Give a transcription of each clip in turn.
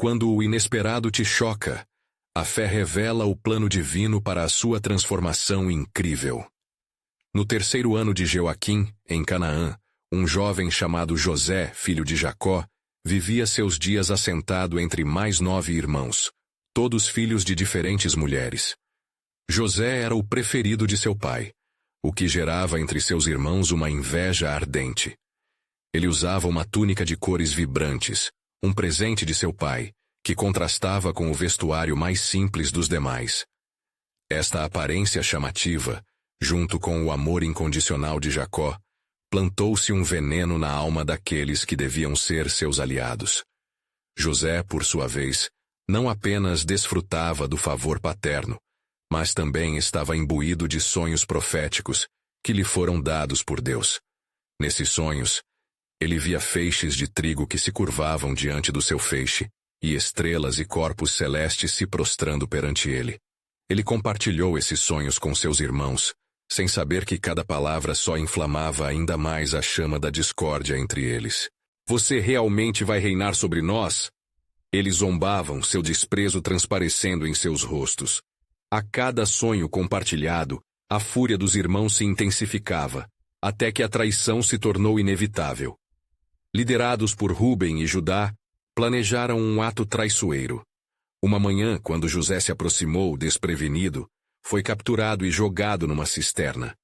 Quando o inesperado te choca, a fé revela o plano divino para a sua transformação incrível. No terceiro ano de Joaquim, em Canaã, um jovem chamado José, filho de Jacó, vivia seus dias assentado entre mais 9 irmãos, todos filhos de diferentes mulheres. José era o preferido de seu pai, o que gerava entre seus irmãos uma inveja ardente. Ele usava uma túnica de cores vibrantes, um presente de seu pai, que contrastava com o vestuário mais simples dos demais. Esta aparência chamativa, junto com o amor incondicional de Jacó, plantou-se um veneno na alma daqueles que deviam ser seus aliados. José, por sua vez, não apenas desfrutava do favor paterno, mas também estava imbuído de sonhos proféticos que lhe foram dados por Deus. Nesses sonhos, ele via feixes de trigo que se curvavam diante do seu feixe, e estrelas e corpos celestes se prostrando perante ele. Ele compartilhou esses sonhos com seus irmãos, sem saber que cada palavra só inflamava ainda mais a chama da discórdia entre eles. Você realmente vai reinar sobre nós? Eles zombavam, seu desprezo transparecendo em seus rostos. A cada sonho compartilhado, a fúria dos irmãos se intensificava, até que a traição se tornou inevitável. Liderados por Ruben e Judá, planejaram um ato traiçoeiro. Uma manhã, quando José se aproximou, desprevenido, foi capturado e jogado numa cisterna.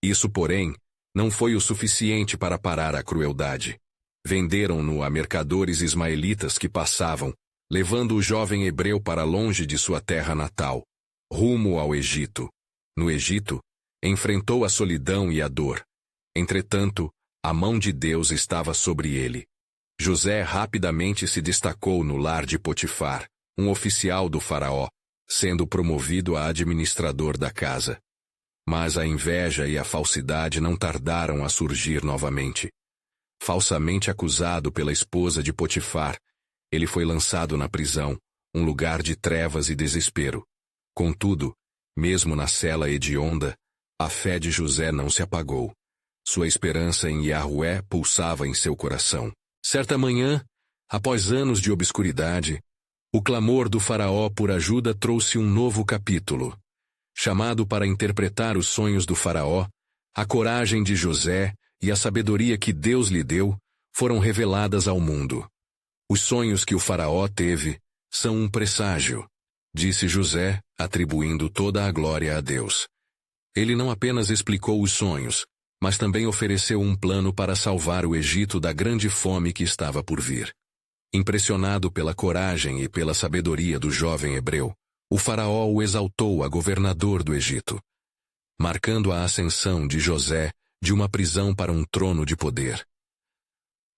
Isso, porém, não foi o suficiente para parar a crueldade. Venderam-no a mercadores ismaelitas que passavam, levando o jovem hebreu para longe de sua terra natal, rumo ao Egito. No Egito, enfrentou a solidão e a dor. Entretanto, a mão de Deus estava sobre ele. José rapidamente se destacou no lar de Potifar, um oficial do faraó, sendo promovido a administrador da casa. Mas a inveja e a falsidade não tardaram a surgir novamente. Falsamente acusado pela esposa de Potifar, ele foi lançado na prisão, um lugar de trevas e desespero. Contudo, mesmo na cela hedionda, a fé de José não se apagou. Sua esperança em Yahvé pulsava em seu coração. Certa manhã, após anos de obscuridade, o clamor do faraó por ajuda trouxe um novo capítulo. Chamado para interpretar os sonhos do faraó, a coragem de José e a sabedoria que Deus lhe deu foram reveladas ao mundo. Os sonhos que o faraó teve são um presságio, disse José, atribuindo toda a glória a Deus. Ele não apenas explicou os sonhos, mas também ofereceu um plano para salvar o Egito da grande fome que estava por vir. Impressionado pela coragem e pela sabedoria do jovem hebreu, o faraó o exaltou a governador do Egito, marcando a ascensão de José de uma prisão para um trono de poder.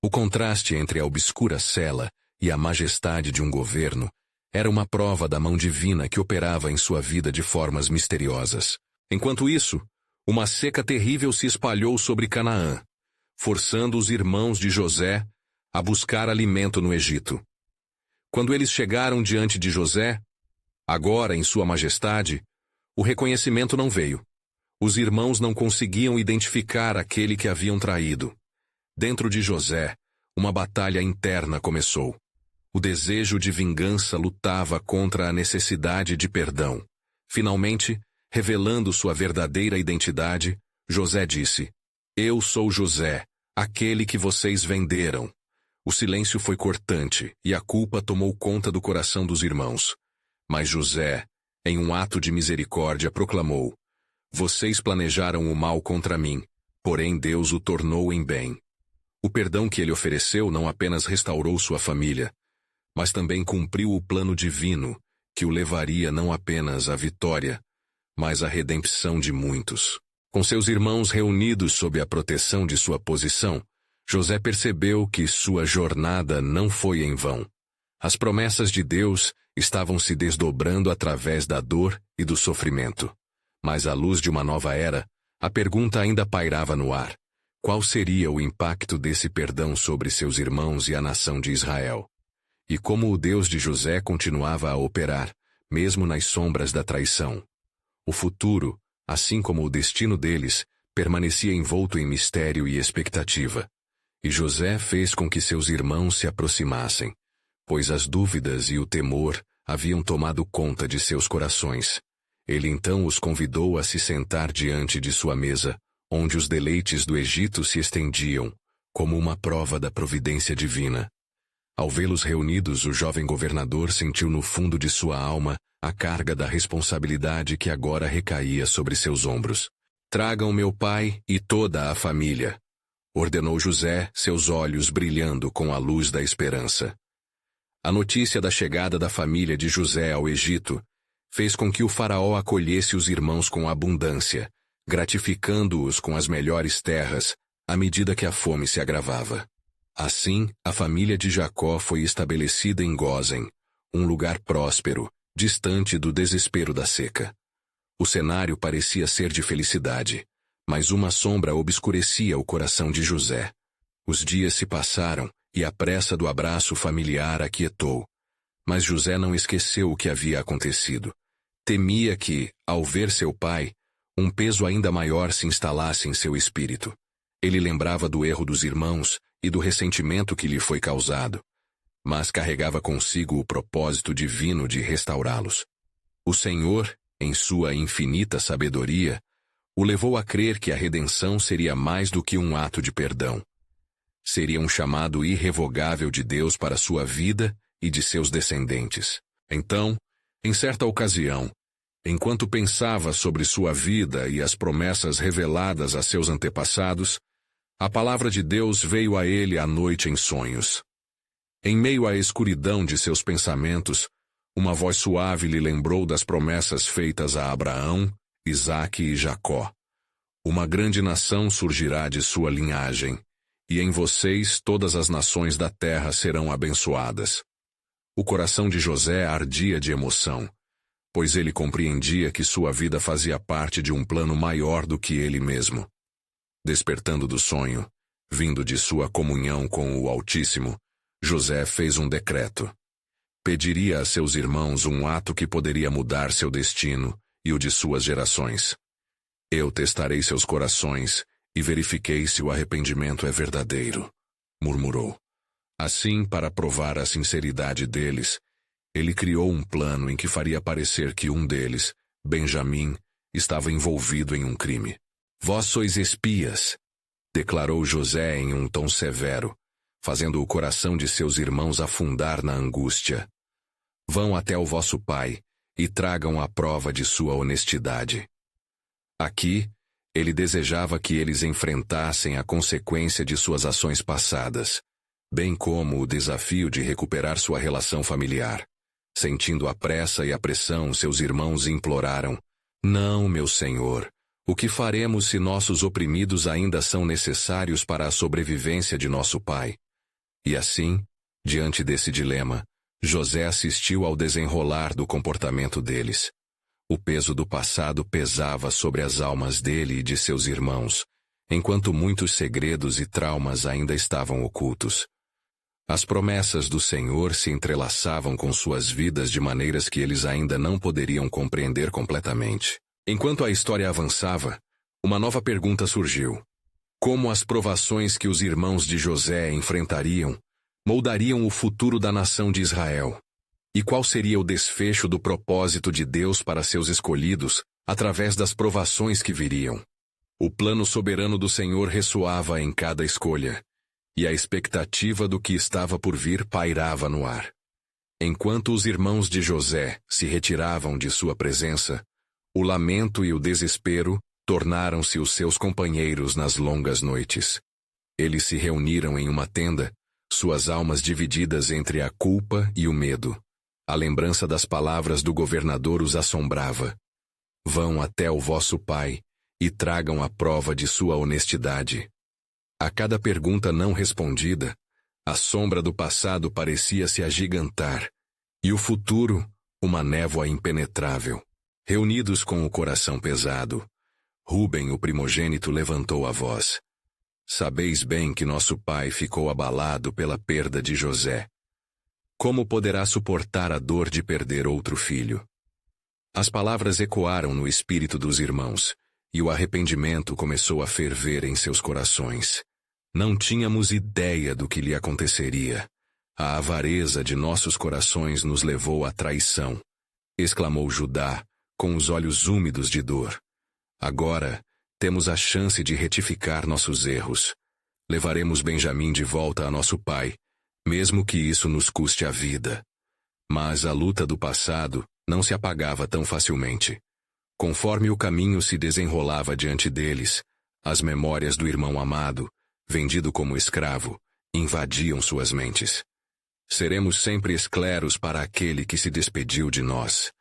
O contraste entre a obscura cela e a majestade de um governo era uma prova da mão divina que operava em sua vida de formas misteriosas. Enquanto isso, uma seca terrível se espalhou sobre Canaã, forçando os irmãos de José a buscar alimento no Egito. Quando eles chegaram diante de José, agora em sua majestade, o reconhecimento não veio. Os irmãos não conseguiam identificar aquele que haviam traído. Dentro de José, uma batalha interna começou. O desejo de vingança lutava contra a necessidade de perdão. Finalmente, revelando sua verdadeira identidade, José disse: "Eu sou José, aquele que vocês venderam." O silêncio foi cortante e a culpa tomou conta do coração dos irmãos. Mas José, em um ato de misericórdia, proclamou: "Vocês planejaram o mal contra mim, porém Deus o tornou em bem." O perdão que ele ofereceu não apenas restaurou sua família, mas também cumpriu o plano divino que o levaria não apenas à vitória, mas à redenção de muitos. Com seus irmãos reunidos sob a proteção de sua posição, José percebeu que sua jornada não foi em vão. As promessas de Deus estavam se desdobrando através da dor e do sofrimento. Mas à luz de uma nova era, a pergunta ainda pairava no ar: qual seria o impacto desse perdão sobre seus irmãos e a nação de Israel? E como o Deus de José continuava a operar, mesmo nas sombras da traição. O futuro, assim como o destino deles, permanecia envolto em mistério e expectativa. E José fez com que seus irmãos se aproximassem, pois as dúvidas e o temor haviam tomado conta de seus corações. Ele então os convidou a se sentar diante de sua mesa, onde os deleites do Egito se estendiam, como uma prova da providência divina. Ao vê-los reunidos, o jovem governador sentiu no fundo de sua alma a carga da responsabilidade que agora recaía sobre seus ombros. "Tragam meu pai e toda a família", ordenou José, seus olhos brilhando com a luz da esperança. A notícia da chegada da família de José ao Egito fez com que o faraó acolhesse os irmãos com abundância, gratificando-os com as melhores terras, à medida que a fome se agravava. Assim, a família de Jacó foi estabelecida em Gósen, um lugar próspero, distante do desespero da seca. O cenário parecia ser de felicidade, mas uma sombra obscurecia o coração de José. Os dias se passaram e a pressa do abraço familiar aquietou. Mas José não esqueceu o que havia acontecido. Temia que, ao ver seu pai, um peso ainda maior se instalasse em seu espírito. Ele lembrava do erro dos irmãos e do ressentimento que lhe foi causado, mas carregava consigo o propósito divino de restaurá-los. O Senhor, em sua infinita sabedoria, o levou a crer que a redenção seria mais do que um ato de perdão. Seria um chamado irrevogável de Deus para sua vida e de seus descendentes. Então, em certa ocasião, enquanto pensava sobre sua vida e as promessas reveladas a seus antepassados, a palavra de Deus veio a ele à noite em sonhos. Em meio à escuridão de seus pensamentos, uma voz suave lhe lembrou das promessas feitas a Abraão, Isaque e Jacó. Uma grande nação surgirá de sua linhagem, e em vocês todas as nações da terra serão abençoadas. O coração de José ardia de emoção, pois ele compreendia que sua vida fazia parte de um plano maior do que ele mesmo. Despertando do sonho, vindo de sua comunhão com o Altíssimo, José fez um decreto. Pediria a seus irmãos um ato que poderia mudar seu destino e o de suas gerações. "Eu testarei seus corações e verifiquei se o arrependimento é verdadeiro", murmurou. Assim, para provar a sinceridade deles, ele criou um plano em que faria parecer que um deles, Benjamim, estava envolvido em um crime. "Vós sois espias", declarou José em um tom severo, fazendo o coração de seus irmãos afundar na angústia. "Vão até o vosso pai e tragam a prova de sua honestidade." Aqui, ele desejava que eles enfrentassem a consequência de suas ações passadas, bem como o desafio de recuperar sua relação familiar. Sentindo a pressa e a pressão, seus irmãos imploraram: "Não, meu senhor, o que faremos se nossos oprimidos ainda são necessários para a sobrevivência de nosso pai?" E assim, diante desse dilema, José assistiu ao desenrolar do comportamento deles. O peso do passado pesava sobre as almas dele e de seus irmãos, enquanto muitos segredos e traumas ainda estavam ocultos. As promessas do Senhor se entrelaçavam com suas vidas de maneiras que eles ainda não poderiam compreender completamente. Enquanto a história avançava, uma nova pergunta surgiu. Como as provações que os irmãos de José enfrentariam moldariam o futuro da nação de Israel? E qual seria o desfecho do propósito de Deus para seus escolhidos, através das provações que viriam? O plano soberano do Senhor ressoava em cada escolha, e a expectativa do que estava por vir pairava no ar. Enquanto os irmãos de José se retiravam de sua presença, o lamento e o desespero tornaram-se os seus companheiros nas longas noites. Eles se reuniram em uma tenda, suas almas divididas entre a culpa e o medo. A lembrança das palavras do governador os assombrava. "Vão até o vosso pai e tragam a prova de sua honestidade." A cada pergunta não respondida, a sombra do passado parecia se agigantar, e o futuro, uma névoa impenetrável. Reunidos com o coração pesado, Rúben, o primogênito, levantou a voz. "Sabeis bem que nosso pai ficou abalado pela perda de José. Como poderá suportar a dor de perder outro filho?" As palavras ecoaram no espírito dos irmãos, e o arrependimento começou a ferver em seus corações. Não tínhamos ideia do que lhe aconteceria, A avareza de nossos corações nos levou à traição, exclamou Judá, com os olhos úmidos de dor. Agora, temos a chance de retificar nossos erros. Levaremos Benjamim de volta a nosso pai, mesmo que isso nos custe a vida. Mas a luta do passado não se apagava tão facilmente. Conforme o caminho se desenrolava diante deles, as memórias do irmão amado, vendido como escravo, invadiam suas mentes. Seremos sempre escleros para aquele que se despediu de nós,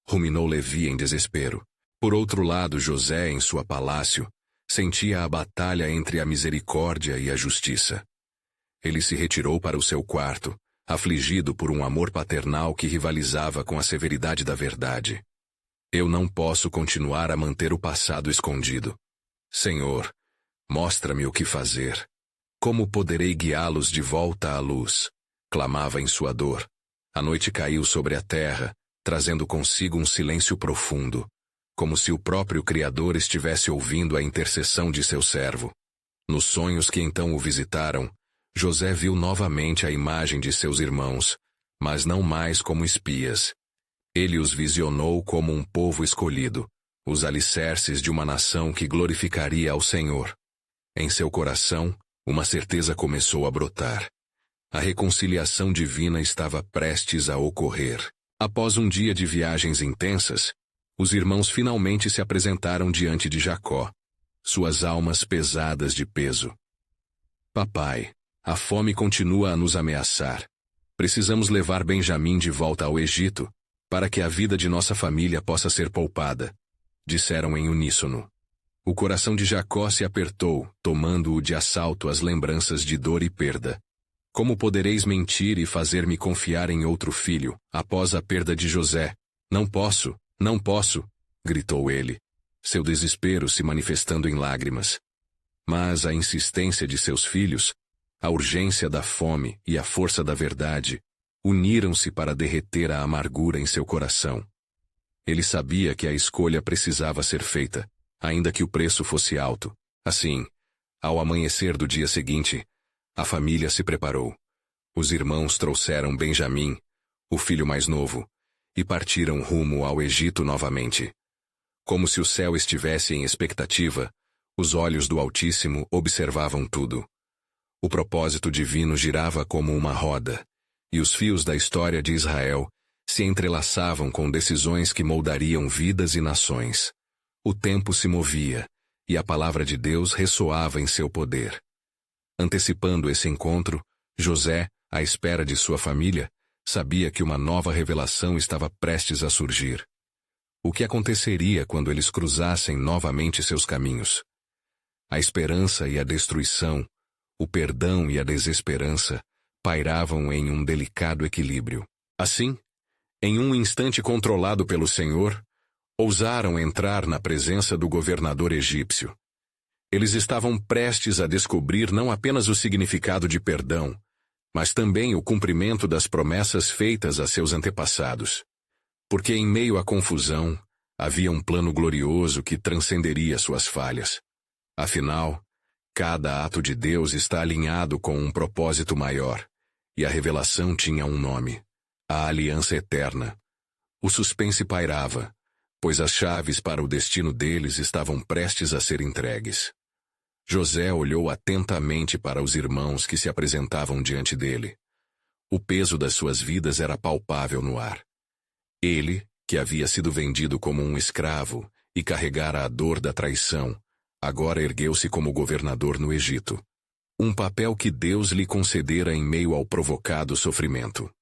ruminou Levi em desespero. Por outro lado, José, em sua palácio, sentia a batalha entre a misericórdia e a justiça. Ele se retirou para o seu quarto, afligido por um amor paternal que rivalizava com a severidade da verdade. Eu não posso continuar a manter o passado escondido. Senhor, mostra-me o que fazer. Como poderei guiá-los de volta à luz? Clamava em sua dor. A noite caiu sobre a terra, trazendo consigo um silêncio profundo, como se o próprio Criador estivesse ouvindo a intercessão de seu servo. Nos sonhos que então o visitaram, José viu novamente a imagem de seus irmãos, mas não mais como espias. Ele os visionou como um povo escolhido, os alicerces de uma nação que glorificaria ao Senhor. Em seu coração, uma certeza começou a brotar. A reconciliação divina estava prestes a ocorrer. Após um dia de viagens intensas, os irmãos finalmente se apresentaram diante de Jacó, suas almas pesadas de peso. Papai, a fome continua a nos ameaçar. Precisamos levar Benjamim de volta ao Egito, para que a vida de nossa família possa ser poupada, disseram em uníssono. O coração de Jacó se apertou, tomando-o de assalto as lembranças de dor e perda. Como podereis mentir e fazer-me confiar em outro filho, após a perda de José? Não posso, não posso, gritou ele, seu desespero se manifestando em lágrimas. Mas a insistência de seus filhos, a urgência da fome e a força da verdade, uniram-se para derreter a amargura em seu coração. Ele sabia que a escolha precisava ser feita, ainda que o preço fosse alto. Assim, ao amanhecer do dia seguinte, a família se preparou. Os irmãos trouxeram Benjamim, o filho mais novo, e partiram rumo ao Egito novamente. Como se o céu estivesse em expectativa, os olhos do Altíssimo observavam tudo. O propósito divino girava como uma roda, e os fios da história de Israel se entrelaçavam com decisões que moldariam vidas e nações. O tempo se movia, e a palavra de Deus ressoava em seu poder. Antecipando esse encontro, José, à espera de sua família, sabia que uma nova revelação estava prestes a surgir. O que aconteceria quando eles cruzassem novamente seus caminhos? A esperança e a destruição, o perdão e a desesperança, pairavam em um delicado equilíbrio. Assim, em um instante controlado pelo Senhor, ousaram entrar na presença do governador egípcio. Eles estavam prestes a descobrir não apenas o significado de perdão, mas também o cumprimento das promessas feitas a seus antepassados. Porque em meio à confusão, havia um plano glorioso que transcenderia suas falhas. Afinal, cada ato de Deus está alinhado com um propósito maior, e a revelação tinha um nome: a Aliança Eterna. O suspense pairava, pois as chaves para o destino deles estavam prestes a ser entregues. José olhou atentamente para os irmãos que se apresentavam diante dele. O peso das suas vidas era palpável no ar. Ele, que havia sido vendido como um escravo e carregara a dor da traição, agora ergueu-se como governador no Egito. Um papel que Deus lhe concedera em meio ao provocado sofrimento.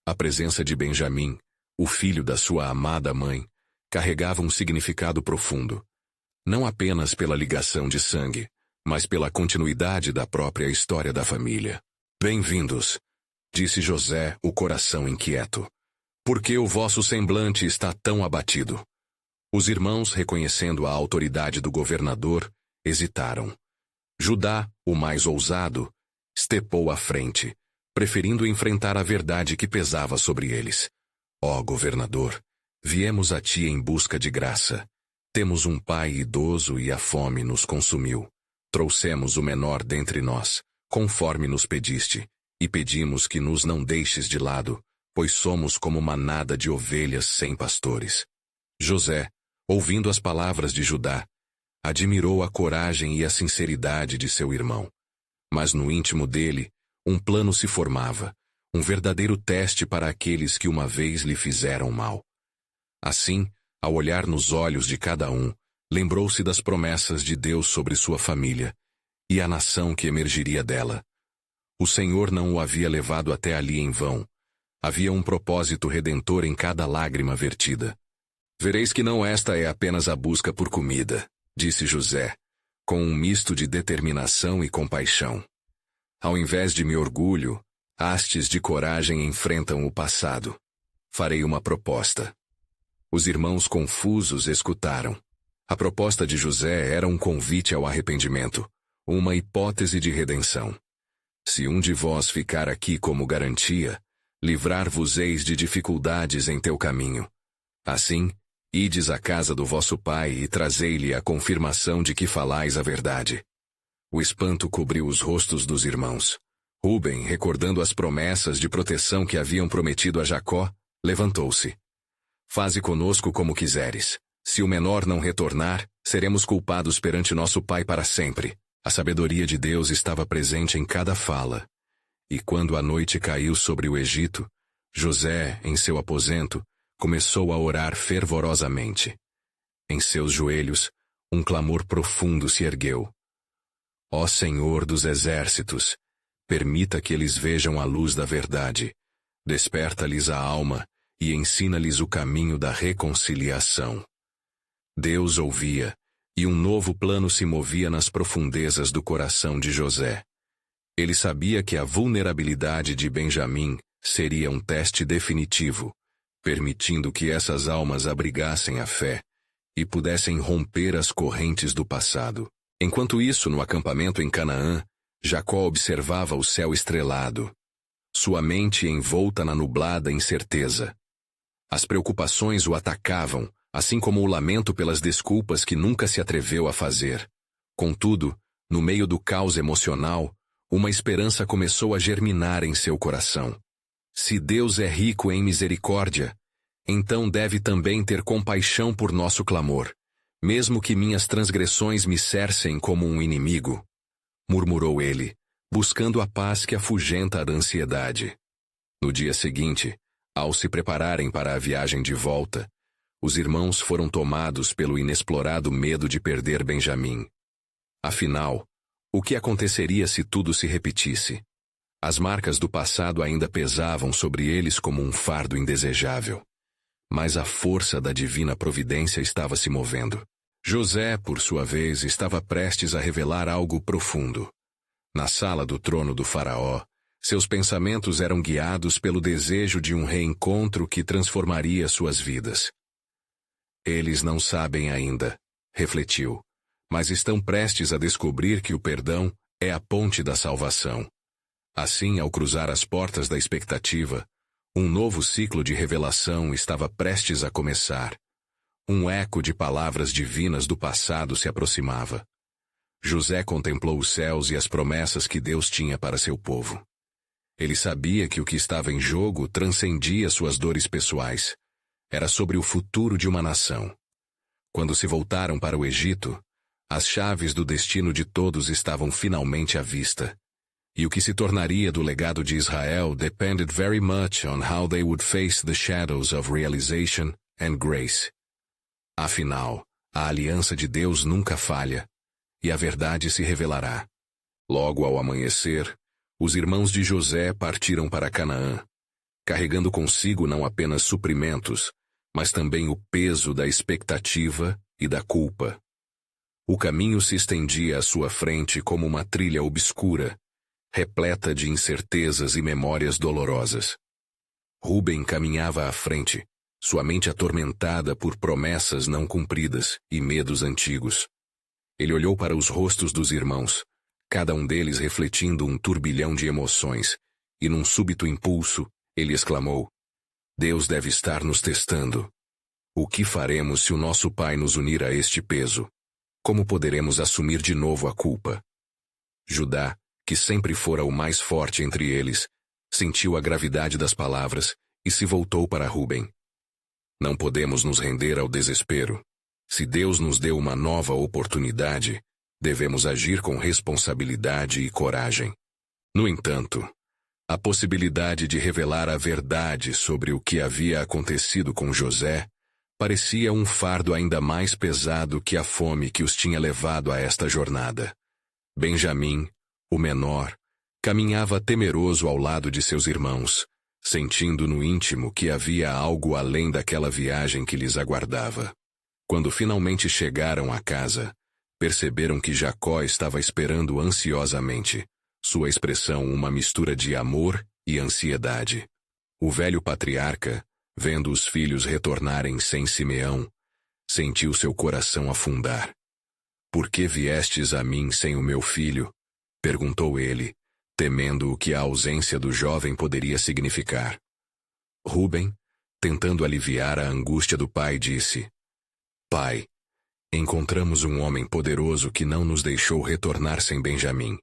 A presença de Benjamim, o filho da sua amada mãe, carregava um significado profundo. Não apenas pela ligação de sangue, mas pela continuidade da própria história da família. Bem-vindos, disse José, o coração inquieto. Por que o vosso semblante está tão abatido? Os irmãos, reconhecendo a autoridade do governador, hesitaram. Judá, o mais ousado, estepou à frente, preferindo enfrentar a verdade que pesava sobre eles. Ó governador, viemos a ti em busca de graça. Temos um pai idoso e a fome nos consumiu. Trouxemos o menor dentre nós, conforme nos pediste, e pedimos que nos não deixes de lado, pois somos como manada de ovelhas sem pastores. José, ouvindo as palavras de Judá, admirou a coragem e a sinceridade de seu irmão. Mas no íntimo dele, um plano se formava, um verdadeiro teste para aqueles que uma vez lhe fizeram mal. Assim, ao olhar nos olhos de cada um, lembrou-se das promessas de Deus sobre sua família e a nação que emergiria dela. O Senhor não o havia levado até ali em vão. Havia um propósito redentor em cada lágrima vertida. Vereis que não esta é apenas a busca por comida, disse José, com um misto de determinação e compaixão. Ao invés de me orgulho, hastes de coragem enfrentam o passado. Farei uma proposta. Os irmãos confusos escutaram. A proposta de José era um convite ao arrependimento, uma hipótese de redenção. Se um de vós ficar aqui como garantia, livrar-vos-eis de dificuldades em teu caminho. Assim, ides à casa do vosso pai e trazei-lhe a confirmação de que falais a verdade. O espanto cobriu os rostos dos irmãos. Rúben, recordando as promessas de proteção que haviam prometido a Jacó, levantou-se. Faze conosco como quiseres. Se o menor não retornar, seremos culpados perante nosso pai para sempre. A sabedoria de Deus estava presente em cada fala. E quando a noite caiu sobre o Egito, José, em seu aposento, começou a orar fervorosamente. Em seus joelhos, um clamor profundo se ergueu. Ó Senhor dos exércitos, permita que eles vejam a luz da verdade. Desperta-lhes a alma e ensina-lhes o caminho da reconciliação. Deus ouvia, e um novo plano se movia nas profundezas do coração de José. Ele sabia que a vulnerabilidade de Benjamim seria um teste definitivo, permitindo que essas almas abrigassem a fé e pudessem romper as correntes do passado. Enquanto isso, no acampamento em Canaã, Jacó observava o céu estrelado, sua mente envolta na nublada incerteza. As preocupações o atacavam, assim como o lamento pelas desculpas que nunca se atreveu a fazer. Contudo, no meio do caos emocional, uma esperança começou a germinar em seu coração. Se Deus é rico em misericórdia, então deve também ter compaixão por nosso clamor, mesmo que minhas transgressões me cercem como um inimigo, murmurou ele, buscando a paz que afugenta a ansiedade. No dia seguinte, ao se prepararem para a viagem de volta, os irmãos foram tomados pelo inexplorado medo de perder Benjamim. Afinal, o que aconteceria se tudo se repetisse? As marcas do passado ainda pesavam sobre eles como um fardo indesejável. Mas a força da divina providência estava se movendo. José, por sua vez, estava prestes a revelar algo profundo. Na sala do trono do faraó, seus pensamentos eram guiados pelo desejo de um reencontro que transformaria suas vidas. Eles não sabem ainda, refletiu, mas estão prestes a descobrir que o perdão é a ponte da salvação. Assim, ao cruzar as portas da expectativa, um novo ciclo de revelação estava prestes a começar. Um eco de palavras divinas do passado se aproximava. José contemplou os céus e as promessas que Deus tinha para seu povo. Ele sabia que o que estava em jogo transcendia suas dores pessoais. Era sobre o futuro de uma nação. Quando se voltaram para o Egito, as chaves do destino de todos estavam finalmente à vista. E o que se tornaria do legado de Israel depended very much on how they would face the shadows of realization and grace. Afinal, a aliança de Deus nunca falha, e a verdade se revelará. Logo ao amanhecer, os irmãos de José partiram para Canaã, carregando consigo não apenas suprimentos, mas também o peso da expectativa e da culpa. O caminho se estendia à sua frente como uma trilha obscura, repleta de incertezas e memórias dolorosas. Rúben caminhava à frente, sua mente atormentada por promessas não cumpridas e medos antigos. Ele olhou para os rostos dos irmãos, cada um deles refletindo um turbilhão de emoções, e num súbito impulso, ele exclamou: Deus deve estar nos testando. O que faremos se o nosso pai nos unir a este peso? Como poderemos assumir de novo a culpa? Judá, que sempre fora o mais forte entre eles, sentiu a gravidade das palavras e se voltou para Ruben. Não podemos nos render ao desespero. Se Deus nos deu uma nova oportunidade, devemos agir com responsabilidade e coragem. No entanto, a possibilidade de revelar a verdade sobre o que havia acontecido com José parecia um fardo ainda mais pesado que a fome que os tinha levado a esta jornada. Benjamim, o menor, caminhava temeroso ao lado de seus irmãos, sentindo no íntimo que havia algo além daquela viagem que lhes aguardava. Quando finalmente chegaram à casa, perceberam que Jacó estava esperando ansiosamente, sua expressão uma mistura de amor e ansiedade. O velho patriarca, vendo os filhos retornarem sem Simeão, sentiu seu coração afundar. "Por que viestes a mim sem o meu filho?" perguntou ele, temendo o que a ausência do jovem poderia significar. Ruben, tentando aliviar a angústia do pai, disse: "Pai, encontramos um homem poderoso que não nos deixou retornar sem Benjamim.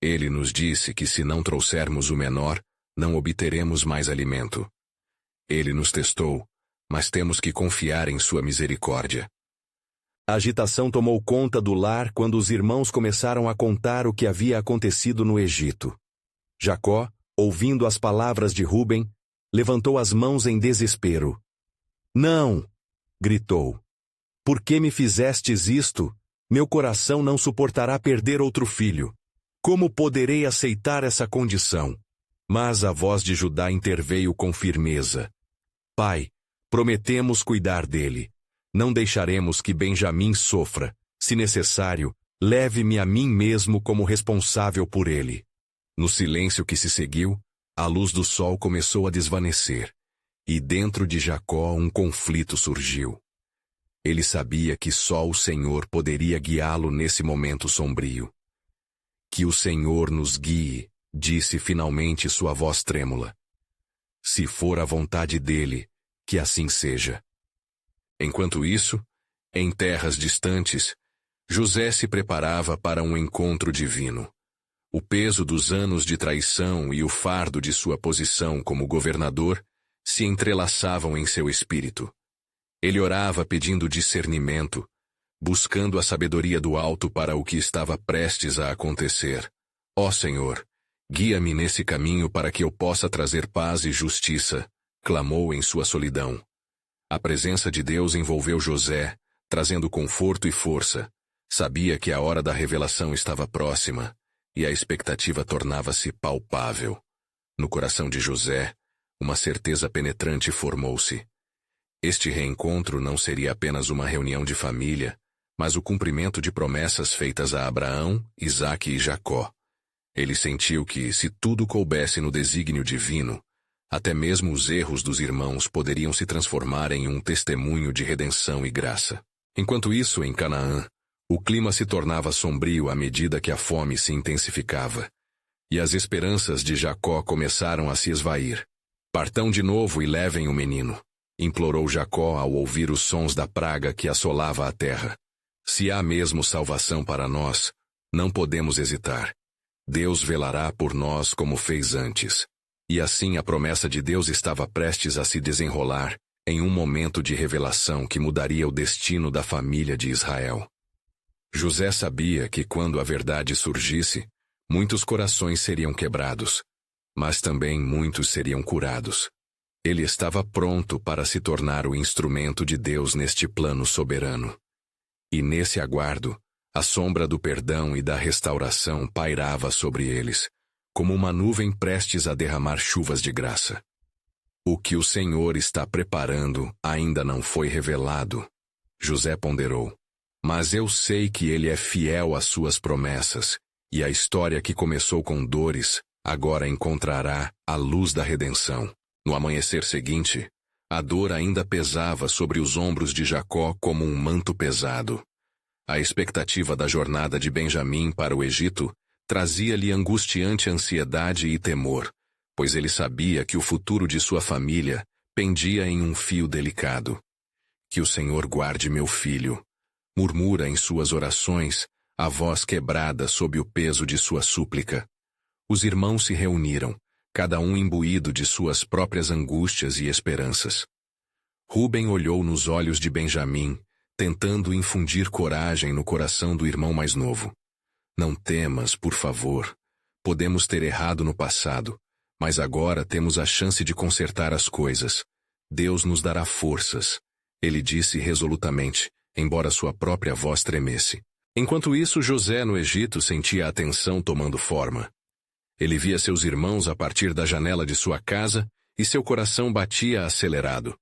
Ele nos disse que se não trouxermos o menor, não obteremos mais alimento. Ele nos testou, mas temos que confiar em sua misericórdia." A agitação tomou conta do lar quando os irmãos começaram a contar o que havia acontecido no Egito. Jacó, ouvindo as palavras de Ruben, levantou as mãos em desespero. "Não!" gritou. "Por que me fizestes isto? Meu coração não suportará perder outro filho. Como poderei aceitar essa condição?" Mas a voz de Judá interveio com firmeza. "Pai, prometemos cuidar dele. Não deixaremos que Benjamim sofra. Se necessário, leve-me a mim mesmo como responsável por ele." No silêncio que se seguiu, a luz do sol começou a desvanecer, e dentro de Jacó um conflito surgiu. Ele sabia que só o Senhor poderia guiá-lo nesse momento sombrio. "Que o Senhor nos guie", disse finalmente sua voz trêmula. "Se for a vontade dele, que assim seja." Enquanto isso, em terras distantes, José se preparava para um encontro divino. O peso dos anos de traição e o fardo de sua posição como governador se entrelaçavam em seu espírito. Ele orava pedindo discernimento, buscando a sabedoria do alto para o que estava prestes a acontecer. "Ó Senhor, guia-me nesse caminho para que eu possa trazer paz e justiça", clamou em sua solidão. A presença de Deus envolveu José, trazendo conforto e força. Sabia que a hora da revelação estava próxima, e a expectativa tornava-se palpável. No coração de José, uma certeza penetrante formou-se. Este reencontro não seria apenas uma reunião de família, mas o cumprimento de promessas feitas a Abraão, Isaque e Jacó. Ele sentiu que, se tudo coubesse no desígnio divino, até mesmo os erros dos irmãos poderiam se transformar em um testemunho de redenção e graça. Enquanto isso, em Canaã, o clima se tornava sombrio à medida que a fome se intensificava, e as esperanças de Jacó começaram a se esvair. "Partão de novo e levem o menino", implorou Jacó ao ouvir os sons da praga que assolava a terra. "Se há mesmo salvação para nós, não podemos hesitar. Deus velará por nós como fez antes." E assim a promessa de Deus estava prestes a se desenrolar, em um momento de revelação que mudaria o destino da família de Israel. José sabia que quando a verdade surgisse, muitos corações seriam quebrados, mas também muitos seriam curados. Ele estava pronto para se tornar o instrumento de Deus neste plano soberano. E nesse aguardo, a sombra do perdão e da restauração pairava sobre eles, como uma nuvem prestes a derramar chuvas de graça. "O que o Senhor está preparando ainda não foi revelado", José ponderou. "Mas eu sei que ele é fiel às suas promessas, e a história que começou com dores, agora encontrará a luz da redenção." No amanhecer seguinte, a dor ainda pesava sobre os ombros de Jacó como um manto pesado. A expectativa da jornada de Benjamim para o Egito trazia-lhe angustiante ansiedade e temor, pois ele sabia que o futuro de sua família pendia em um fio delicado. "Que o Senhor guarde meu filho", murmura em suas orações, a voz quebrada sob o peso de sua súplica. Os irmãos se reuniram, cada um imbuído de suas próprias angústias e esperanças. Rúben olhou nos olhos de Benjamim, tentando infundir coragem no coração do irmão mais novo. Não temas, por favor. Podemos ter errado no passado, mas agora temos a chance de consertar as coisas. Deus nos dará forças, ele disse resolutamente, embora sua própria voz tremesse. Enquanto isso, José no Egito sentia a tensão tomando forma. Ele via seus irmãos a partir da janela de sua casa e seu coração batia acelerado.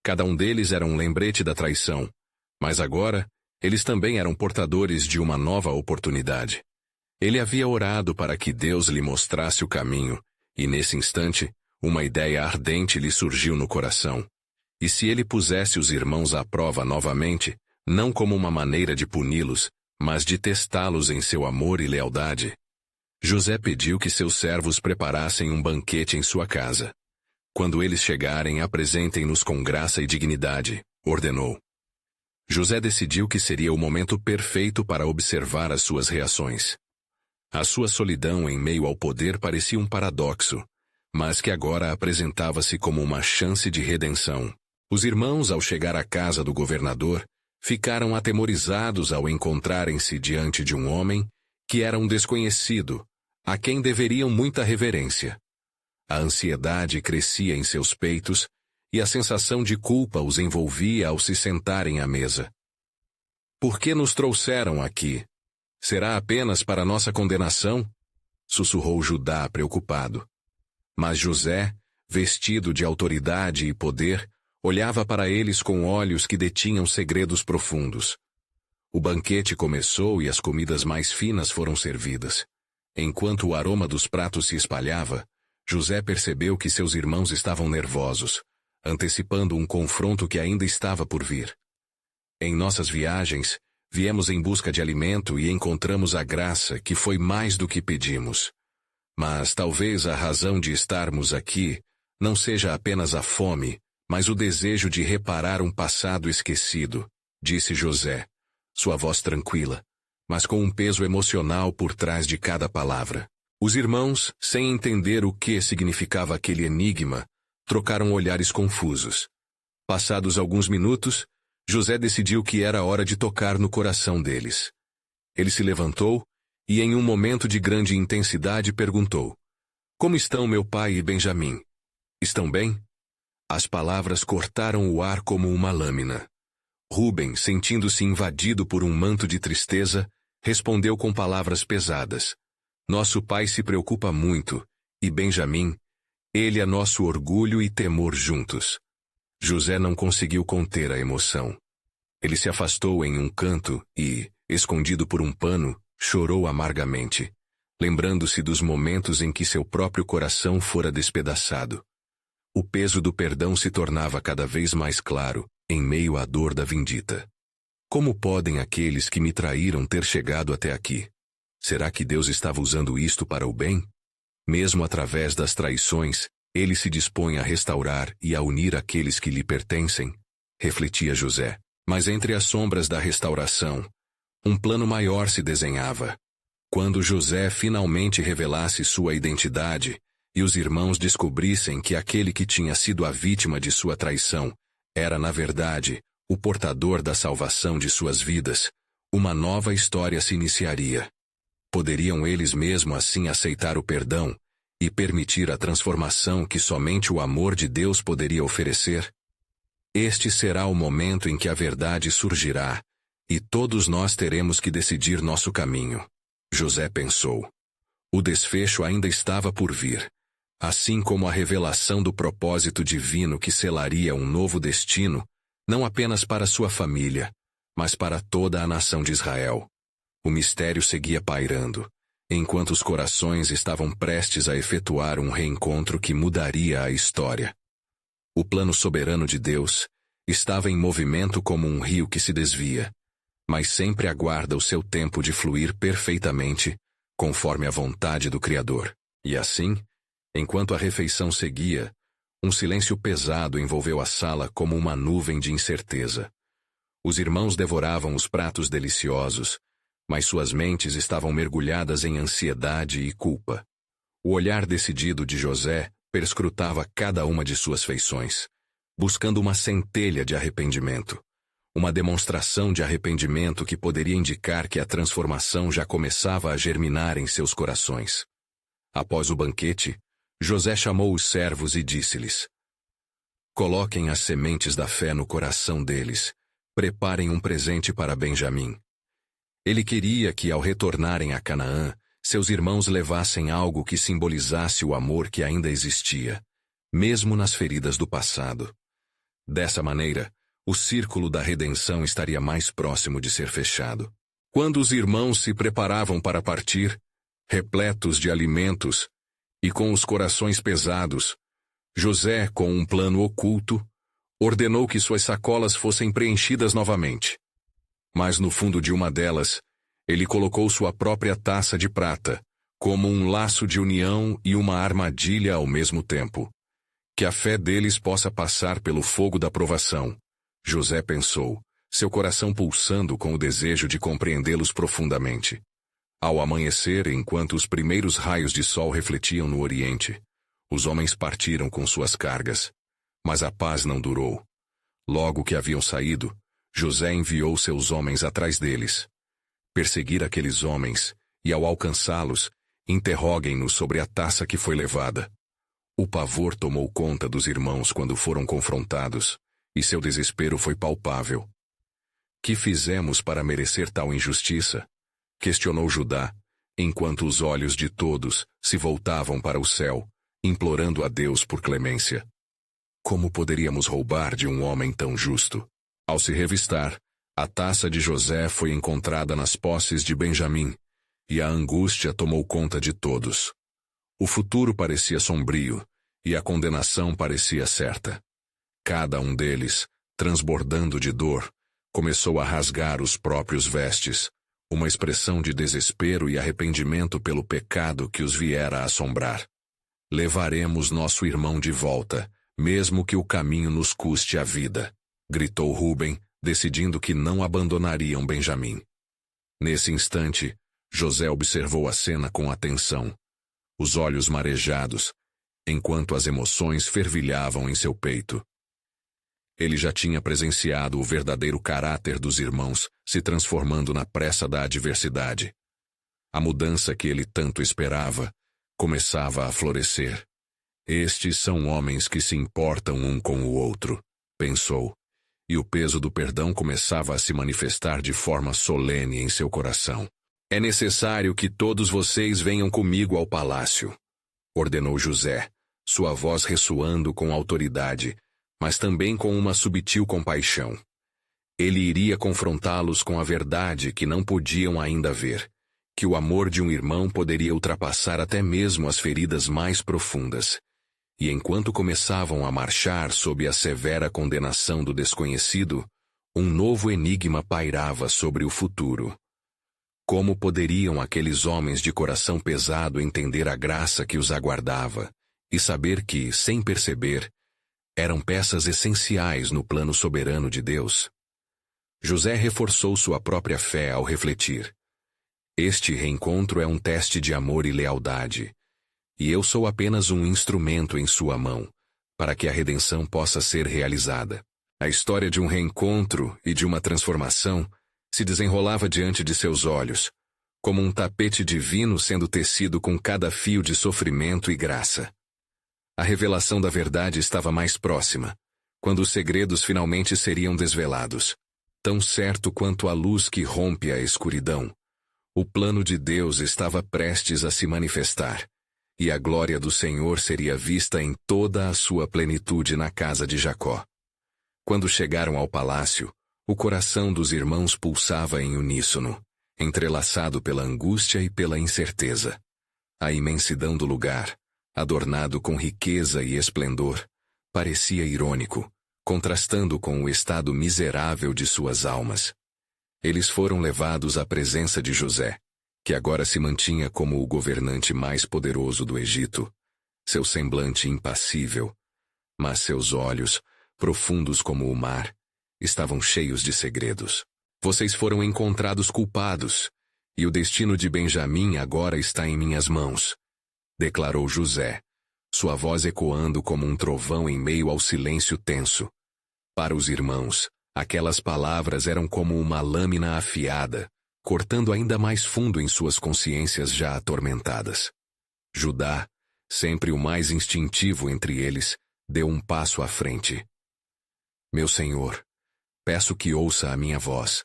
Cada um deles era um lembrete da traição, mas agora eles também eram portadores de uma nova oportunidade. Ele havia orado para que Deus lhe mostrasse o caminho, e nesse instante, uma ideia ardente lhe surgiu no coração. E se ele pusesse os irmãos à prova novamente, não como uma maneira de puni-los, mas de testá-los em seu amor e lealdade? José pediu que seus servos preparassem um banquete em sua casa. Quando eles chegarem, apresentem-nos com graça e dignidade, ordenou. José decidiu que seria o momento perfeito para observar as suas reações. A sua solidão em meio ao poder parecia um paradoxo, mas que agora apresentava-se como uma chance de redenção. Os irmãos, ao chegar à casa do governador, ficaram atemorizados ao encontrarem-se diante de um homem que era um desconhecido, a quem deveriam muita reverência. A ansiedade crescia em seus peitos e a sensação de culpa os envolvia ao se sentarem à mesa. Por que nos trouxeram aqui? Será apenas para nossa condenação? Sussurrou Judá preocupado. Mas José, vestido de autoridade e poder, olhava para eles com olhos que detinham segredos profundos. O banquete começou e as comidas mais finas foram servidas. Enquanto o aroma dos pratos se espalhava, José percebeu que seus irmãos estavam nervosos, antecipando um confronto que ainda estava por vir. Em nossas viagens, viemos em busca de alimento e encontramos a graça que foi mais do que pedimos. Mas talvez a razão de estarmos aqui não seja apenas a fome, mas o desejo de reparar um passado esquecido, disse José, sua voz tranquila, mas com um peso emocional por trás de cada palavra. Os irmãos, sem entender o que significava aquele enigma, trocaram olhares confusos. Passados alguns minutos, José decidiu que era hora de tocar no coração deles. Ele se levantou e, em um momento de grande intensidade, perguntou: Como estão meu pai e Benjamim? Estão bem? As palavras cortaram o ar como uma lâmina. Rúben, sentindo-se invadido por um manto de tristeza, respondeu com palavras pesadas: Nosso pai se preocupa muito, e Benjamim, ele é nosso orgulho e temor juntos. José não conseguiu conter a emoção. Ele se afastou em um canto e, escondido por um pano, chorou amargamente, lembrando-se dos momentos em que seu próprio coração fora despedaçado. O peso do perdão se tornava cada vez mais claro, em meio à dor da vindita. Como podem aqueles que me traíram ter chegado até aqui? Será que Deus estava usando isto para o bem? Mesmo através das traições, ele se dispõe a restaurar e a unir aqueles que lhe pertencem, refletia José. Mas entre as sombras da restauração, um plano maior se desenhava. Quando José finalmente revelasse sua identidade e os irmãos descobrissem que aquele que tinha sido a vítima de sua traição era, na verdade, o portador da salvação de suas vidas, uma nova história se iniciaria. Poderiam eles mesmo assim aceitar o perdão e permitir a transformação que somente o amor de Deus poderia oferecer? Este será o momento em que a verdade surgirá, e todos nós teremos que decidir nosso caminho. José pensou. O desfecho ainda estava por vir, assim como a revelação do propósito divino que selaria um novo destino, não apenas para sua família, mas para toda a nação de Israel. O mistério seguia pairando, enquanto os corações estavam prestes a efetuar um reencontro que mudaria a história. O plano soberano de Deus estava em movimento como um rio que se desvia, mas sempre aguarda o seu tempo de fluir perfeitamente, conforme a vontade do Criador. E assim, enquanto a refeição seguia, um silêncio pesado envolveu a sala como uma nuvem de incerteza. Os irmãos devoravam os pratos deliciosos, mas suas mentes estavam mergulhadas em ansiedade e culpa. O olhar decidido de José perscrutava cada uma de suas feições, buscando uma centelha de arrependimento. Uma demonstração de arrependimento que poderia indicar que a transformação já começava a germinar em seus corações. Após o banquete, José chamou os servos e disse-lhes: Coloquem as sementes da fé no coração deles, preparem um presente para Benjamim. Ele queria que, ao retornarem a Canaã, seus irmãos levassem algo que simbolizasse o amor que ainda existia, mesmo nas feridas do passado. Dessa maneira, o círculo da redenção estaria mais próximo de ser fechado. Quando os irmãos se preparavam para partir, repletos de alimentos e com os corações pesados, José, com um plano oculto, ordenou que suas sacolas fossem preenchidas novamente. Mas no fundo de uma delas, ele colocou sua própria taça de prata, como um laço de união e uma armadilha ao mesmo tempo. Que a fé deles possa passar pelo fogo da provação, José pensou, seu coração pulsando com o desejo de compreendê-los profundamente. Ao amanhecer, enquanto os primeiros raios de sol refletiam no oriente, os homens partiram com suas cargas. Mas a paz não durou. Logo que haviam saído, José enviou seus homens atrás deles. Perseguir aqueles homens, e ao alcançá-los, interroguem-nos sobre a taça que foi levada. O pavor tomou conta dos irmãos quando foram confrontados, e seu desespero foi palpável. Que fizemos para merecer tal injustiça? Questionou Judá, enquanto os olhos de todos se voltavam para o céu, implorando a Deus por clemência. Como poderíamos roubar de um homem tão justo? Ao se revistar, a taça de José foi encontrada nas posses de Benjamim, e a angústia tomou conta de todos. O futuro parecia sombrio, e a condenação parecia certa. Cada um deles, transbordando de dor, começou a rasgar os próprios vestes, uma expressão de desespero e arrependimento pelo pecado que os viera a assombrar. Levaremos nosso irmão de volta, mesmo que o caminho nos custe a vida, gritou Ruben, decidindo que não abandonariam Benjamim. Nesse instante, José observou a cena com atenção, os olhos marejados, enquanto as emoções fervilhavam em seu peito. Ele já tinha presenciado o verdadeiro caráter dos irmãos se transformando na pressa da adversidade. A mudança que ele tanto esperava começava a florescer. Estes são homens que se importam um com o outro, pensou, e o peso do perdão começava a se manifestar de forma solene em seu coração. É necessário que todos vocês venham comigo ao palácio, ordenou José, sua voz ressoando com autoridade, mas também com uma subtil compaixão. Ele iria confrontá-los com a verdade que não podiam ainda ver, que o amor de um irmão poderia ultrapassar até mesmo as feridas mais profundas. E enquanto começavam a marchar sob a severa condenação do desconhecido, um novo enigma pairava sobre o futuro. Como poderiam aqueles homens de coração pesado entender a graça que os aguardava e saber que, sem perceber, eram peças essenciais no plano soberano de Deus? José reforçou sua própria fé ao refletir. Este reencontro é um teste de amor e lealdade, e eu sou apenas um instrumento em sua mão, para que a redenção possa ser realizada. A história de um reencontro e de uma transformação se desenrolava diante de seus olhos, como um tapete divino sendo tecido com cada fio de sofrimento e graça. A revelação da verdade estava mais próxima, quando os segredos finalmente seriam desvelados. Tão certo quanto a luz que rompe a escuridão, o plano de Deus estava prestes a se manifestar, e a glória do Senhor seria vista em toda a sua plenitude na casa de Jacó. Quando chegaram ao palácio, o coração dos irmãos pulsava em uníssono, entrelaçado pela angústia e pela incerteza. A imensidão do lugar, adornado com riqueza e esplendor, parecia irônico, contrastando com o estado miserável de suas almas. Eles foram levados à presença de José, que agora se mantinha como o governante mais poderoso do Egito, seu semblante impassível, mas seus olhos, profundos como o mar, estavam cheios de segredos. Vocês foram encontrados culpados, e o destino de Benjamim agora está em minhas mãos. declarou José, sua voz ecoando como um trovão em meio ao silêncio tenso. Para os irmãos, aquelas palavras eram como uma lâmina afiada, cortando ainda mais fundo em suas consciências já atormentadas. Judá, sempre o mais instintivo entre eles, deu um passo à frente. Meu senhor, peço que ouça a minha voz.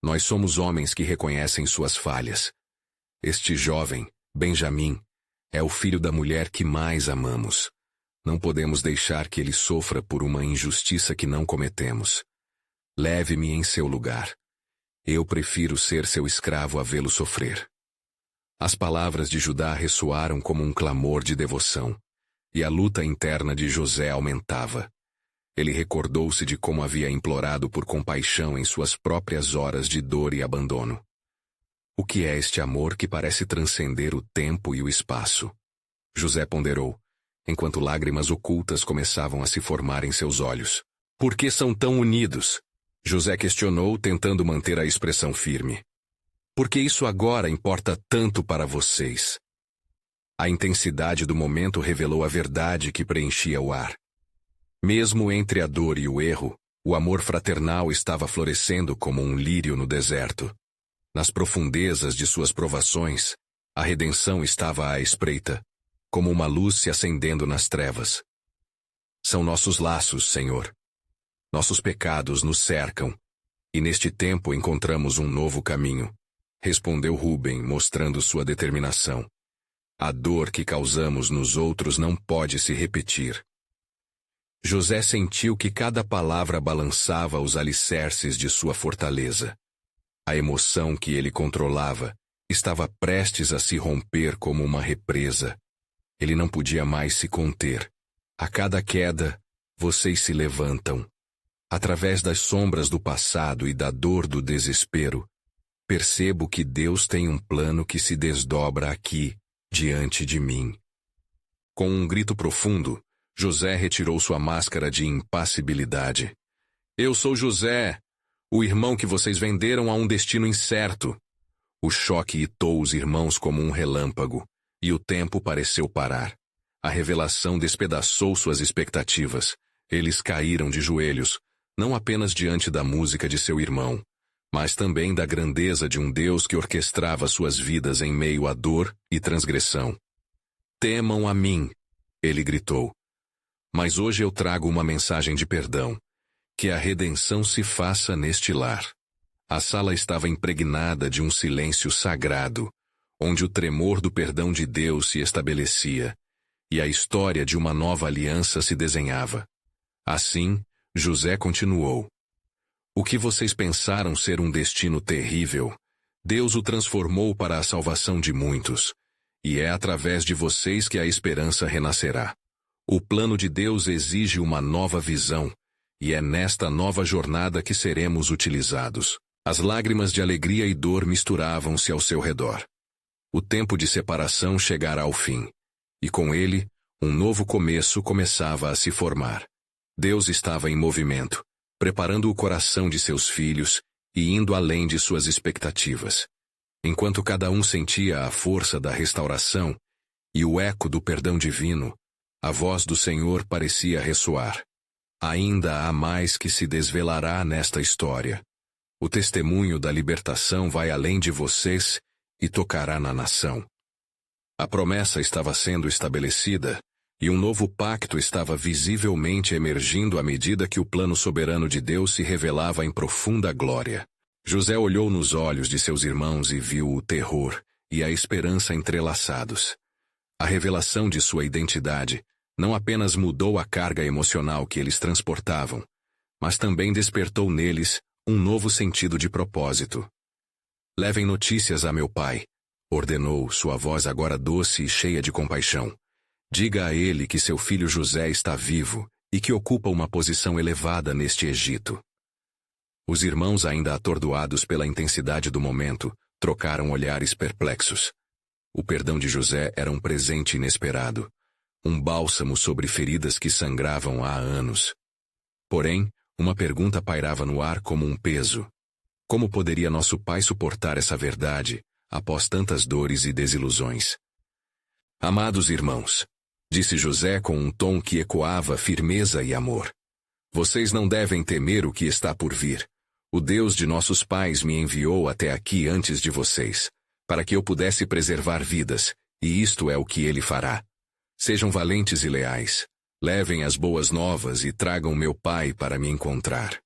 Nós somos homens que reconhecem suas falhas. Este jovem, Benjamim, é o filho da mulher que mais amamos. Não podemos deixar que ele sofra por uma injustiça que não cometemos. Leve-me em seu lugar. Eu prefiro ser seu escravo a vê-lo sofrer. As palavras de Judá ressoaram como um clamor de devoção, e a luta interna de José aumentava. Ele recordou-se de como havia implorado por compaixão em suas próprias horas de dor e abandono. O que é este amor que parece transcender o tempo e o espaço? José ponderou, enquanto lágrimas ocultas começavam a se formar em seus olhos. Por que são tão unidos? José questionou, tentando manter a expressão firme. Por que isso agora importa tanto para vocês? A intensidade do momento revelou a verdade que preenchia o ar. Mesmo entre a dor e o erro, o amor fraternal estava florescendo como um lírio no deserto. Nas profundezas de suas provações, a redenção estava à espreita, como uma luz se acendendo nas trevas. São nossos laços, Senhor. Nossos pecados nos cercam, e neste tempo encontramos um novo caminho, respondeu Rúben, mostrando sua determinação. A dor que causamos nos outros não pode se repetir. José sentiu que cada palavra balançava os alicerces de sua fortaleza. A emoção que ele controlava estava prestes a se romper como uma represa. Ele não podia mais se conter. A cada queda, vocês se levantam. Através das sombras do passado e da dor do desespero, percebo que Deus tem um plano que se desdobra aqui, diante de mim. Com um grito profundo, José retirou sua máscara de impassibilidade. Eu sou José, o irmão que vocês venderam a um destino incerto. O choque hitou os irmãos como um relâmpago, e o tempo pareceu parar. A revelação despedaçou suas expectativas. Eles caíram de joelhos, não apenas diante da música de seu irmão, mas também da grandeza de um Deus que orquestrava suas vidas em meio à dor e transgressão. Temam a mim, ele gritou. Mas hoje eu trago uma mensagem de perdão. Que a redenção se faça neste lar. A sala estava impregnada de um silêncio sagrado, onde o tremor do perdão de Deus se estabelecia, e a história de uma nova aliança se desenhava. Assim, José continuou. O que vocês pensaram ser um destino terrível, Deus o transformou para a salvação de muitos, e é através de vocês que a esperança renascerá. O plano de Deus exige uma nova visão, e é nesta nova jornada que seremos utilizados. As lágrimas de alegria e dor misturavam-se ao seu redor. O tempo de separação chegara ao fim, e com ele, um novo começo começava a se formar. Deus estava em movimento, preparando o coração de seus filhos e indo além de suas expectativas. Enquanto cada um sentia a força da restauração e o eco do perdão divino, a voz do Senhor parecia ressoar. Ainda há mais que se desvelará nesta história. O testemunho da libertação vai além de vocês e tocará na nação. A promessa estava sendo estabelecida, e um novo pacto estava visivelmente emergindo à medida que o plano soberano de Deus se revelava em profunda glória. José olhou nos olhos de seus irmãos e viu o terror e a esperança entrelaçados. A revelação de sua identidade não apenas mudou a carga emocional que eles transportavam, mas também despertou neles um novo sentido de propósito. Levem notícias a meu pai, ordenou, sua voz agora doce e cheia de compaixão. Diga a ele que seu filho José está vivo e que ocupa uma posição elevada neste Egito. Os irmãos, ainda atordoados pela intensidade do momento, trocaram olhares perplexos. O perdão de José era um presente inesperado, um bálsamo sobre feridas que sangravam há anos. Porém, uma pergunta pairava no ar como um peso. Como poderia nosso pai suportar essa verdade, após tantas dores e desilusões? Amados irmãos, disse José com um tom que ecoava firmeza e amor. Vocês não devem temer o que está por vir. O Deus de nossos pais me enviou até aqui antes de vocês, para que eu pudesse preservar vidas, e isto é o que ele fará. Sejam valentes e leais. Levem as boas novas e tragam meu pai para me encontrar.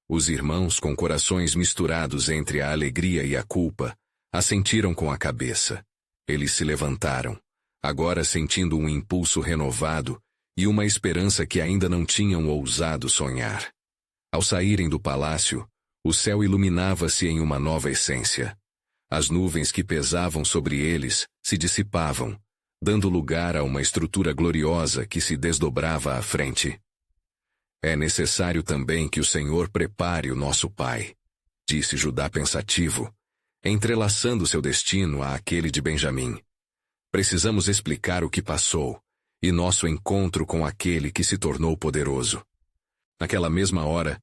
Os irmãos, com corações misturados entre a alegria e a culpa, assentiram com a cabeça. Eles se levantaram, agora sentindo um impulso renovado e uma esperança que ainda não tinham ousado sonhar. Ao saírem do palácio, o céu iluminava-se em uma nova essência. As nuvens que pesavam sobre eles se dissipavam, dando lugar a uma estrutura gloriosa que se desdobrava à frente. É necessário também que o Senhor prepare o nosso pai, disse Judá pensativo, entrelaçando seu destino àquele de Benjamim. Precisamos explicar o que passou e nosso encontro com aquele que se tornou poderoso. Naquela mesma hora,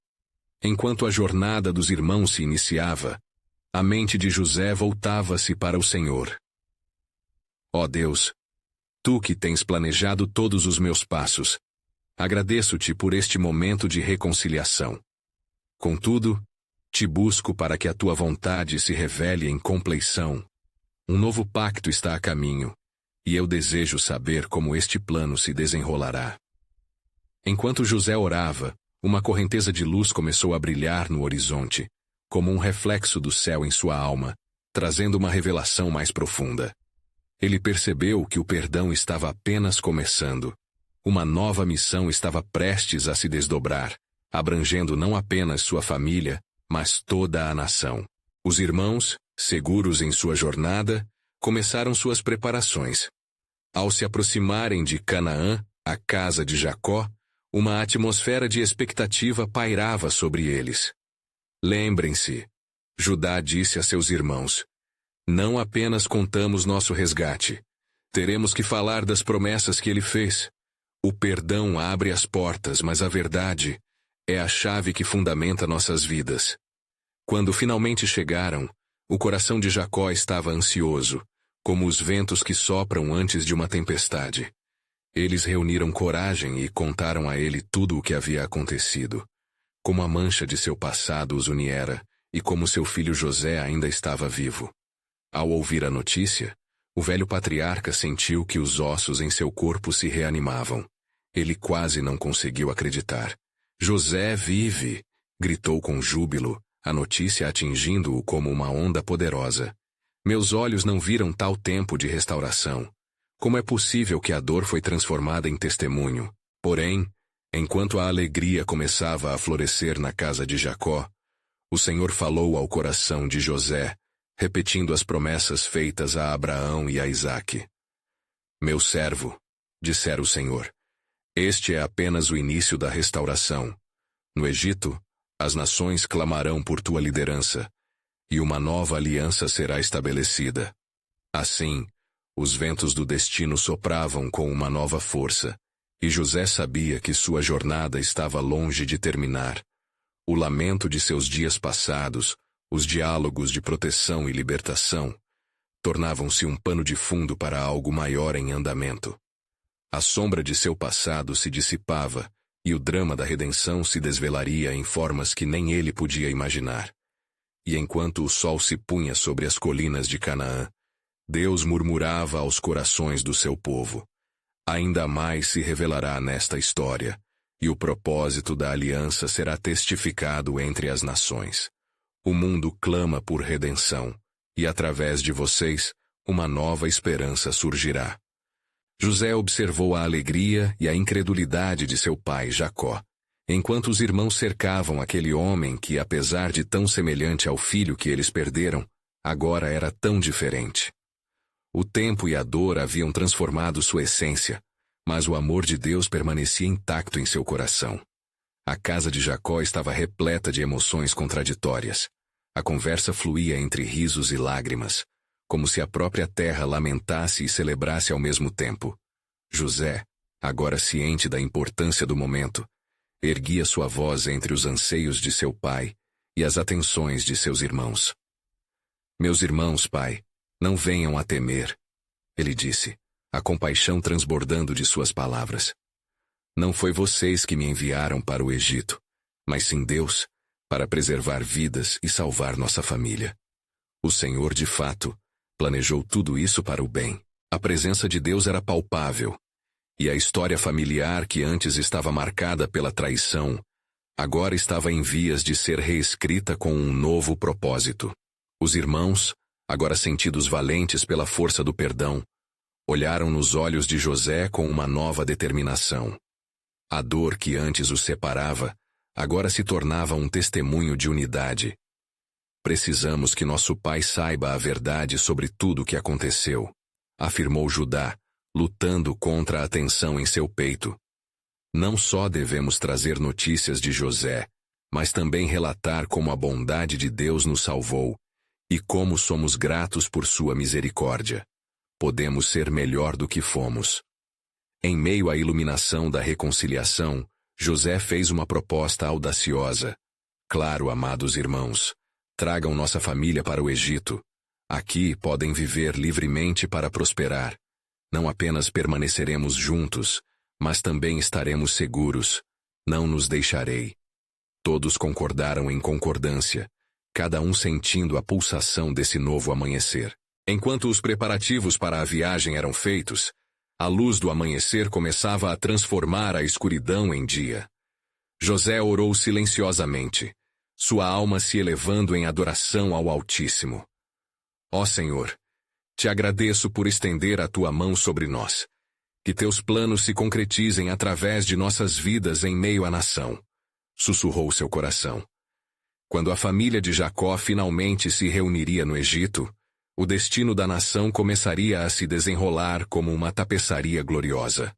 enquanto a jornada dos irmãos se iniciava, a mente de José voltava-se para o Senhor. Ó Deus, tu que tens planejado todos os meus passos, agradeço-te por este momento de reconciliação. Contudo, te busco para que a tua vontade se revele em compleição. Um novo pacto está a caminho, e eu desejo saber como este plano se desenrolará. Enquanto José orava, uma correnteza de luz começou a brilhar no horizonte, como um reflexo do céu em sua alma, trazendo uma revelação mais profunda. Ele percebeu que o perdão estava apenas começando. Uma nova missão estava prestes a se desdobrar, abrangendo não apenas sua família, mas toda a nação. Os irmãos, seguros em sua jornada, começaram suas preparações. Ao se aproximarem de Canaã, a casa de Jacó, uma atmosfera de expectativa pairava sobre eles. Lembrem-se, Judá disse a seus irmãos, não apenas contamos nosso resgate, teremos que falar das promessas que ele fez. O perdão abre as portas, mas a verdade é a chave que fundamenta nossas vidas. Quando finalmente chegaram, o coração de Jacó estava ansioso, como os ventos que sopram antes de uma tempestade. Eles reuniram coragem e contaram a ele tudo o que havia acontecido, como a mancha de seu passado os uniera e como seu filho José ainda estava vivo. Ao ouvir a notícia, o velho patriarca sentiu que os ossos em seu corpo se reanimavam. Ele quase não conseguiu acreditar. José vive! Gritou com júbilo, a notícia atingindo-o como uma onda poderosa. Meus olhos não viram tal tempo de restauração. Como é possível que a dor foi transformada em testemunho? Porém, enquanto a alegria começava a florescer na casa de Jacó, o Senhor falou ao coração de José, repetindo as promessas feitas a Abraão e a Isaque. Meu servo, dissera o Senhor, este é apenas o início da restauração. No Egito, as nações clamarão por tua liderança, e uma nova aliança será estabelecida. Assim, os ventos do destino sopravam com uma nova força, e José sabia que sua jornada estava longe de terminar. O lamento de seus dias passados, os diálogos de proteção e libertação, tornavam-se um pano de fundo para algo maior em andamento. A sombra de seu passado se dissipava, e o drama da redenção se desvelaria em formas que nem ele podia imaginar. E enquanto o sol se punha sobre as colinas de Canaã, Deus murmurava aos corações do seu povo. Ainda mais se revelará nesta história, e o propósito da aliança será testificado entre as nações. O mundo clama por redenção, e através de vocês, uma nova esperança surgirá. José observou a alegria e a incredulidade de seu pai Jacó, enquanto os irmãos cercavam aquele homem que, apesar de tão semelhante ao filho que eles perderam, agora era tão diferente. O tempo e a dor haviam transformado sua essência, mas o amor de Deus permanecia intacto em seu coração. A casa de Jacó estava repleta de emoções contraditórias. A conversa fluía entre risos e lágrimas, como se a própria terra lamentasse e celebrasse ao mesmo tempo. José, agora ciente da importância do momento, erguia sua voz entre os anseios de seu pai e as atenções de seus irmãos. Meus irmãos, pai, não venham a temer, ele disse. a compaixão transbordando de suas palavras. Não foi vocês que me enviaram para o Egito, mas sim Deus, para preservar vidas e salvar nossa família. O Senhor, de fato, planejou tudo isso para o bem. A presença de Deus era palpável, e a história familiar que antes estava marcada pela traição, agora estava em vias de ser reescrita com um novo propósito. Os irmãos, agora sentidos valentes pela força do perdão, olharam nos olhos de José com uma nova determinação. A dor que antes os separava, agora se tornava um testemunho de unidade. Precisamos que nosso pai saiba a verdade sobre tudo o que aconteceu, afirmou Judá, lutando contra a tensão em seu peito. Não só devemos trazer notícias de José, mas também relatar como a bondade de Deus nos salvou e como somos gratos por sua misericórdia. Podemos ser melhor do que fomos. Em meio à iluminação da reconciliação, José fez uma proposta audaciosa. Claro, amados irmãos, tragam nossa família para o Egito. Aqui podem viver livremente para prosperar. Não apenas permaneceremos juntos, mas também estaremos seguros. Não nos deixarei. Todos concordaram em concordância, cada um sentindo a pulsação desse novo amanhecer. Enquanto os preparativos para a viagem eram feitos, a luz do amanhecer começava a transformar a escuridão em dia. José orou silenciosamente, sua alma se elevando em adoração ao Altíssimo. Ó Senhor, te agradeço por estender a tua mão sobre nós. Que teus planos se concretizem através de nossas vidas em meio à nação, sussurrou seu coração. Quando a família de Jacó finalmente se reuniria no Egito, o destino da nação começaria a se desenrolar como uma tapeçaria gloriosa.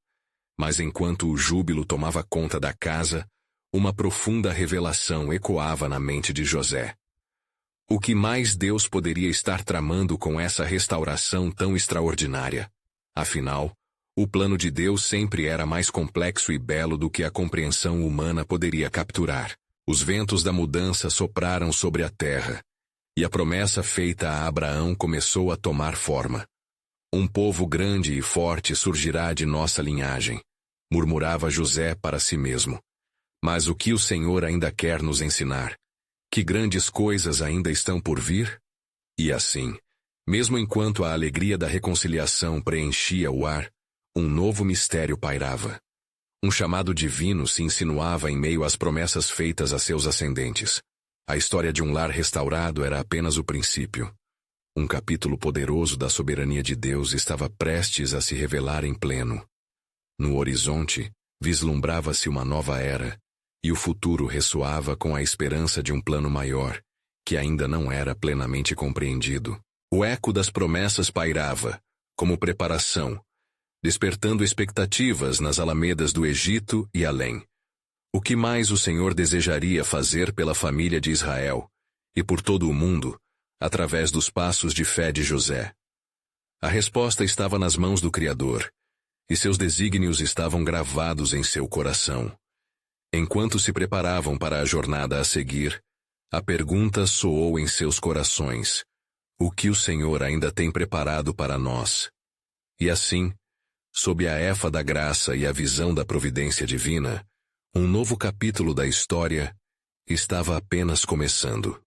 Mas enquanto o júbilo tomava conta da casa, uma profunda revelação ecoava na mente de José. O que mais Deus poderia estar tramando com essa restauração tão extraordinária? Afinal, o plano de Deus sempre era mais complexo e belo do que a compreensão humana poderia capturar. Os ventos da mudança sopraram sobre a terra, e a promessa feita a Abraão começou a tomar forma. Um povo grande e forte surgirá de nossa linhagem, murmurava José para si mesmo. Mas o que o Senhor ainda quer nos ensinar? Que grandes coisas ainda estão por vir? E assim, mesmo enquanto a alegria da reconciliação preenchia o ar, um novo mistério pairava. Um chamado divino se insinuava em meio às promessas feitas a seus ascendentes. A história de um lar restaurado era apenas o princípio. Um capítulo poderoso da soberania de Deus estava prestes a se revelar em pleno. No horizonte, vislumbrava-se uma nova era, e o futuro ressoava com a esperança de um plano maior, que ainda não era plenamente compreendido. O eco das promessas pairava, como preparação, despertando expectativas nas alamedas do Egito e além. O que mais o Senhor desejaria fazer pela família de Israel, e por todo o mundo, através dos passos de fé de José? A resposta estava nas mãos do Criador, e seus desígnios estavam gravados em seu coração. Enquanto se preparavam para a jornada a seguir, a pergunta soou em seus corações: o que o Senhor ainda tem preparado para nós? E assim, sob a efa da graça e a visão da providência divina, um novo capítulo da história estava apenas começando.